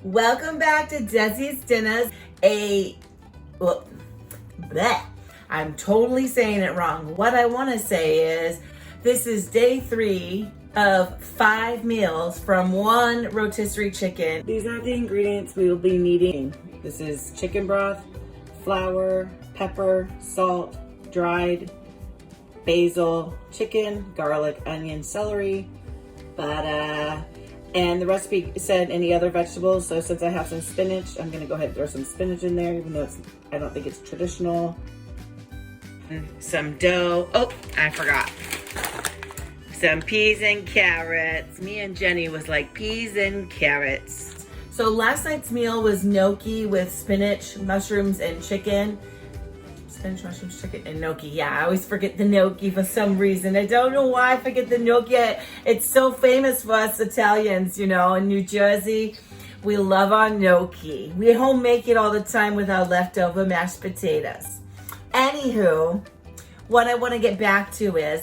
Welcome back to Dezi's Dinners. I'm totally saying it wrong. What I want to say is this is day 3 of 5 meals from one rotisserie chicken. These are the ingredients we will be needing. This is chicken broth, flour, pepper, salt, dried basil, chicken, garlic, onion, celery, butter. And the recipe said any other vegetables, so since I have some spinach, I'm gonna go ahead and throw some spinach in there, even though I don't think it's traditional. Some dough. Oh, I forgot. Some peas and carrots. Me and Jenny was like, peas and carrots. So last night's meal was gnocchi with spinach, mushrooms, and chicken. Spinach, mushrooms, chicken, and gnocchi. Yeah, I always forget the gnocchi for some reason. I don't know why I forget the gnocchi. It's so famous for us Italians, you know, in New Jersey. We love our gnocchi. We home make it all the time with our leftover mashed potatoes. Anywho, what I want to get back to is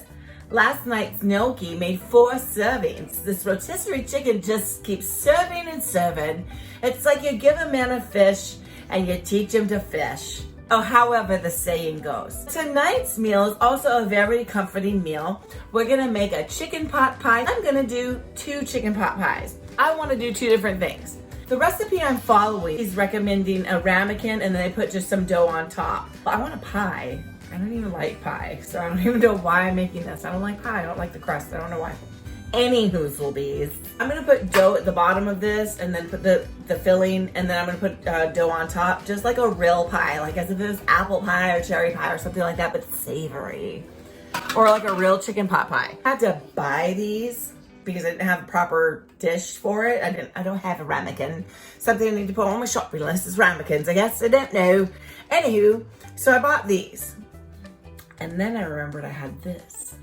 last night's gnocchi made 4 servings. This rotisserie chicken just keeps serving and serving. It's like you give a man a fish and you teach him to fish. Or however the saying goes. Tonight's meal is also a very comforting meal. We're gonna make a chicken pot pie. I'm gonna do 2 chicken pot pies. I wanna do 2 different things. The recipe I'm following is recommending a ramekin and then I put just some dough on top. I want a pie. I don't even like pie, so I don't even know why I'm making this. I don't like pie, I don't like the crust, I don't know why. Any hoozlebees. I'm gonna put dough at the bottom of this and then put the filling, and then I'm gonna put dough on top, just like a real pie, like as if it was apple pie or cherry pie or something like that, but savory. Or like a real chicken pot pie. I had to buy these because I didn't have a proper dish for it. I don't have a ramekin. Something I need to put on my shopping list is ramekins, I guess. I don't know. Anywho, so I bought these. And then I remembered I had this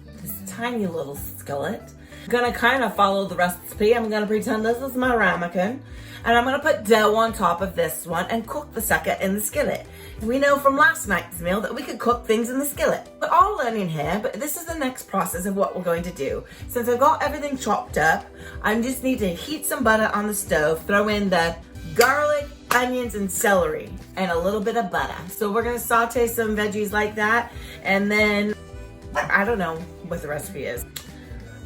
tiny little skillet. I'm gonna kind of follow the recipe. I'm gonna pretend this is my ramekin, and I'm gonna put dough on top of this one and cook the sucker in the skillet. We know from last night's meal that we could cook things in the skillet. We're all learning here, but this is the next process of what we're going to do. Since I've got everything chopped up, I just need to heat some butter on the stove, throw in the garlic, onions, and celery, and a little bit of butter. So we're gonna saute some veggies like that, and then I don't know what the recipe is.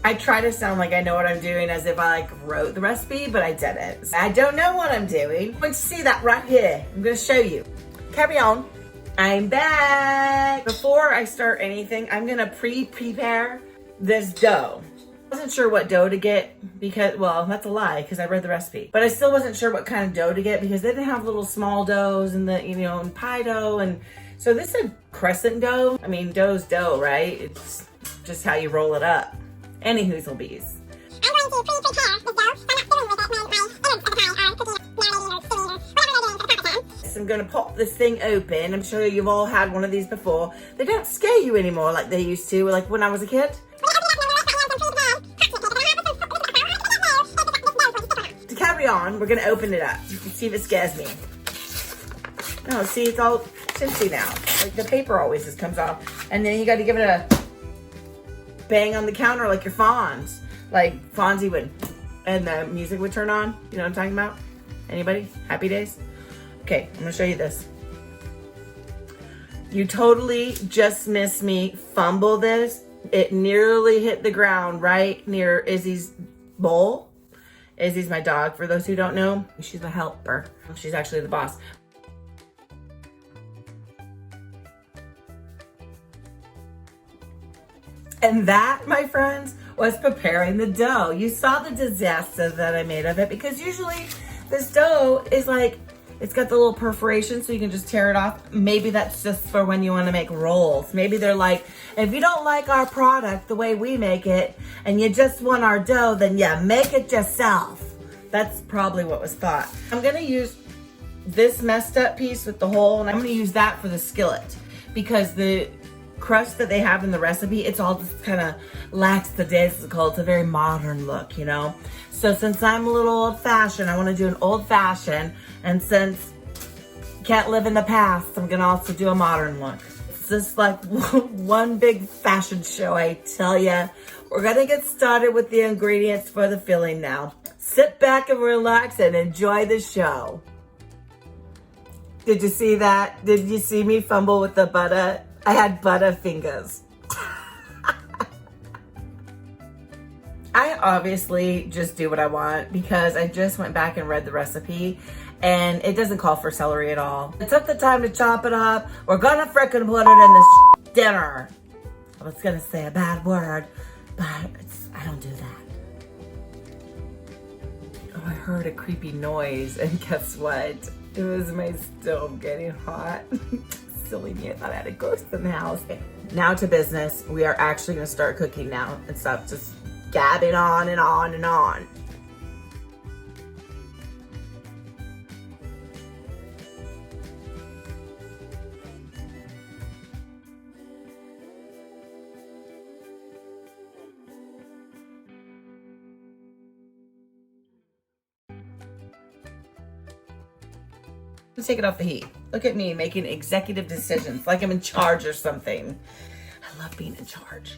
I try to sound like I know what I'm doing as if I wrote the recipe, but I didn't. I don't know what I'm doing. I'm going to see that right here. I'm going to show you. Carry on. I'm back. Before I start anything, I'm going to prepare this dough. I wasn't sure what dough to get because, well, that's a lie because I read the recipe. But I still wasn't sure what kind of dough to get because they didn't have little small doughs and and pie dough. And so this is crescent dough. I mean, dough's dough, right? It's just how you roll it up. Any hoozlebees. I'm going to pre-prepare the dough, so I'm not filling with it my innards of the pie are cooking up marinated or stewing or whatever they're doing for the parmesan. So I'm going to pop this thing open. I'm sure you've all had one of these before. They don't scare you anymore like they used to, like when I was a kid. To carry on, we're going to open it up. You can see if it scares me. Oh, see, it's all tipsy now. Like the paper always just comes off. And then you got to give it a bang on the counter like your Fonz. Like Fonzie would, and the music would turn on. You know what I'm talking about? Anybody? Happy Days? Okay, I'm gonna show you this. You totally just missed me fumble this. It nearly hit the ground right near Izzy's bowl. Izzy's my dog, for those who don't know. She's a helper. She's actually the boss. And that, my friends, was preparing the dough. You saw the disaster that I made of it because usually this dough is like, it's got the little perforation so you can just tear it off. Maybe that's just for when you want to make rolls. Maybe they're like, if you don't like our product the way we make it and you just want our dough, then yeah, make it yourself. That's probably what was thought. I'm gonna use this messed up piece with the hole, and I'm gonna use that for the skillet because the crust that they have in the recipe, it's all just kind of lackadaisical. It's a very modern look, you know? So since I'm a little old-fashioned, I want to do an old-fashioned, and since can't live in the past, I'm gonna also do a modern look. It's just like one big fashion show, I tell ya. We're gonna get started with the ingredients for the filling now. sit back and relax and enjoy the show. Did you see that? Did you see me fumble with the butter? I had butter fingers. I obviously just do what I want because I just went back and read the recipe and it doesn't call for celery at all. I took the time to chop it up. We're gonna frickin' put it in this dinner. I was gonna say a bad word, but I don't do that. Oh, I heard a creepy noise and guess what? It was my stove getting hot. Silly me, I thought I had a ghost in the house. Okay. Now to business. We are actually gonna start cooking now and stop just gabbing on and on and on. Let's take it off the heat. Look at me making executive decisions like I'm in charge or something. I love being in charge.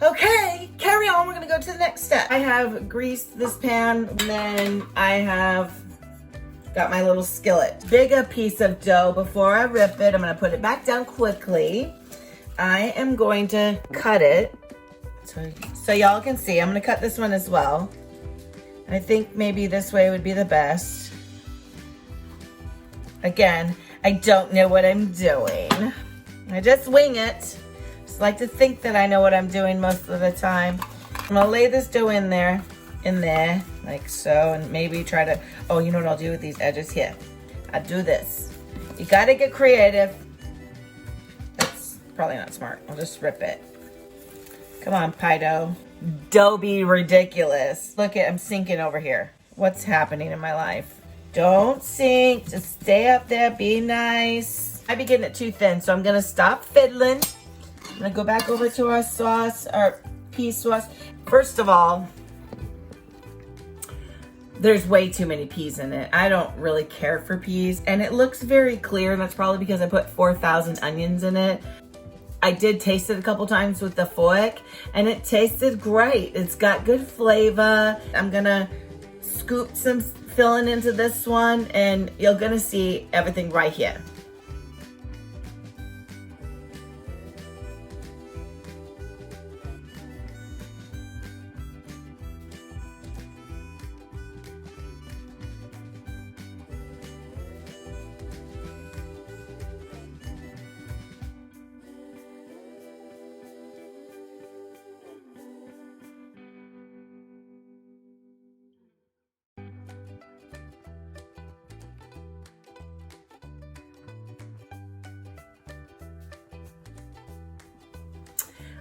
Okay, carry on. We're gonna go to the next step. I have greased this pan and then I have got my little skillet. Big a piece of dough before I rip it. I'm gonna put it back down quickly. I am going to cut it so y'all can see. I'm gonna cut this one as well. I think maybe this way would be the best. Again, I don't know what I'm doing. I just wing it. Just like to think that I know what I'm doing most of the time. I'm gonna lay this dough in there, like so, and maybe try to, oh, you know what I'll do with these edges here? I'll do this. You gotta get creative. That's probably not smart. I'll just rip it. Come on, pie dough. Don't be ridiculous. Look at, I'm sinking over here. What's happening in my life? Don't sink, just stay up there, be nice. I be getting it too thin, so I'm gonna stop fiddling. I'm gonna go back over to our sauce, our pea sauce. First of all, there's way too many peas in it. I don't really care for peas, and it looks very clear, and that's probably because I put 4,000 onions in it. I did taste it a couple times with the fork, and it tasted great. It's got good flavor. I'm gonna scoop some filling into this one and you're gonna see everything right here.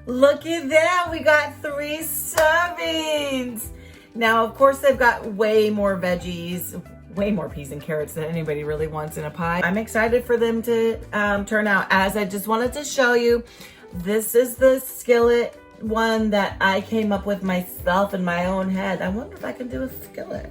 Look at that, we got 3 servings. Now, of course, they've got way more veggies, way more peas and carrots than anybody really wants in a pie. I'm excited for them to turn out. As I just wanted to show you, this is the skillet one that I came up with myself in my own head. I wonder if I can do a skillet.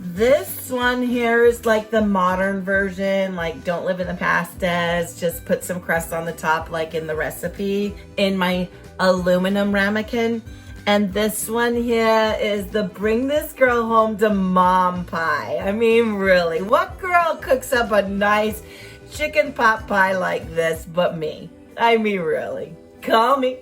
This one here is like the modern version, like don't live in the past Des, just put some crust on the top like in the recipe in my aluminum ramekin. And this one here is the bring this girl home to mom pie. I mean, really, what girl cooks up a nice chicken pot pie like this but me? I mean, really, call me.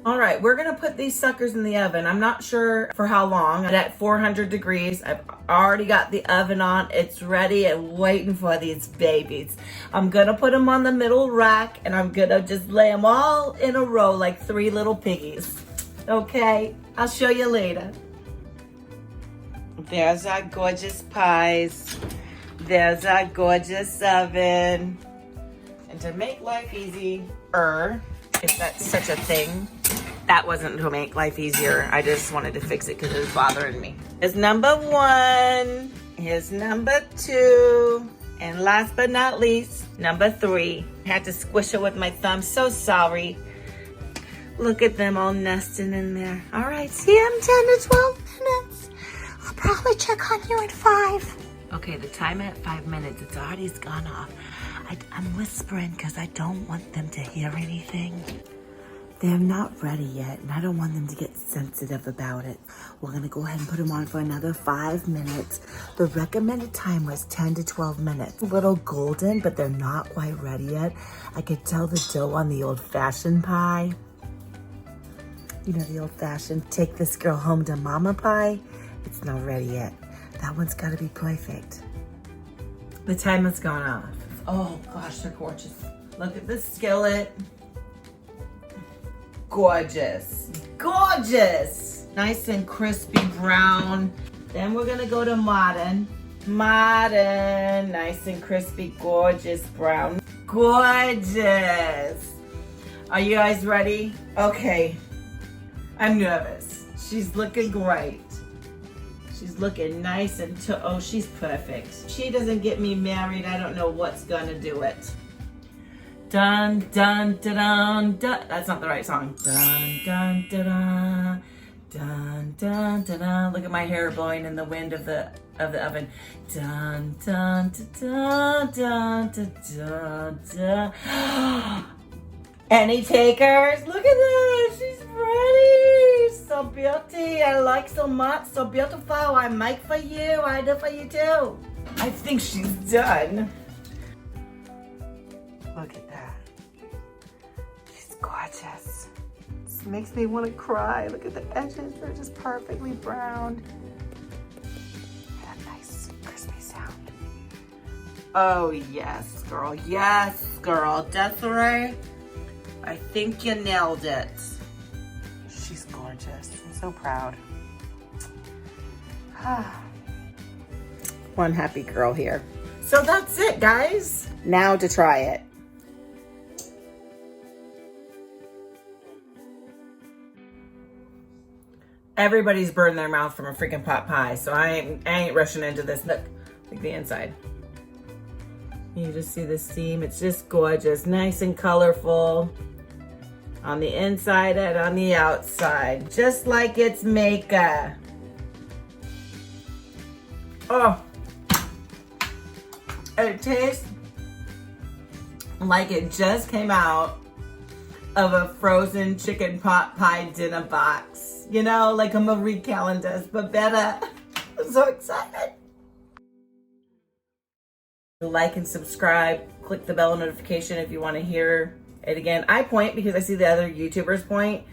All right, we're gonna put these suckers in the oven. I'm not sure for how long, but at 400 degrees. I've already got the oven on. It's ready and waiting for these babies. I'm gonna put them on the middle rack and I'm gonna just lay them all in a row like 3 little piggies. Okay, I'll show you later. There's our gorgeous pies. There's our gorgeous oven. And to make life easier, if that's such a thing, that wasn't to make life easier. I just wanted to fix it because it was bothering me. Here's number 1. Here's number 2. And last but not least, number 3. I had to squish it with my thumb. So sorry. Look at them all nesting in there. All right, see you in 10 to 12 minutes. I'll probably check on you in 5. Okay, the timer at 5 minutes. It's already gone off. I'm whispering because I don't want them to hear anything. They're not ready yet, and I don't want them to get sensitive about it. We're gonna go ahead and put them on for another 5 minutes. The recommended time was 10 to 12 minutes. A little golden, but they're not quite ready yet. I could tell the dough on the old-fashioned pie. You know, the old-fashioned, take this girl home to mama pie? It's not ready yet. That one's gotta be perfect. The timer's gone off. Oh gosh, they're gorgeous. Look at this skillet. Gorgeous, gorgeous. Nice and crispy brown. Then we're gonna go to modern. Modern, nice and crispy, gorgeous brown. Gorgeous. Are you guys ready? Okay, I'm nervous. She's looking great. She's looking nice and oh, she's perfect. She doesn't get me married, I don't know what's gonna do it. Dun dun dun dun dun. That's not the right song. Dun dun dun dun dun dun dun dun. Look at my hair blowing in the wind of the oven. Dun dun dun dun dun dun dun. Any takers? Look at that. She's ready. So beauty. I like so much. So beautiful. I make for you. I do for you too. I think she's done. Look at that. She's gorgeous. This makes me want to cry. Look at the edges. They're just perfectly browned. That nice crispy sound. Oh, yes, girl. Yes, girl. Desiree, I think you nailed it. She's gorgeous. I'm so proud. One happy girl here. So that's it, guys. Now to try it. Everybody's burned their mouth from a freaking pot pie, so I ain't rushing into this. Look the inside. You just see the steam. It's just gorgeous, nice and colorful on the inside and on the outside, just like it's makeup. Oh, it tastes like it just came out of a frozen chicken pot pie dinner box. You know, like a Marie Callender's, but better. I'm so excited. Like and subscribe. Click the bell notification if you want to hear it again. I point because I see the other YouTubers point.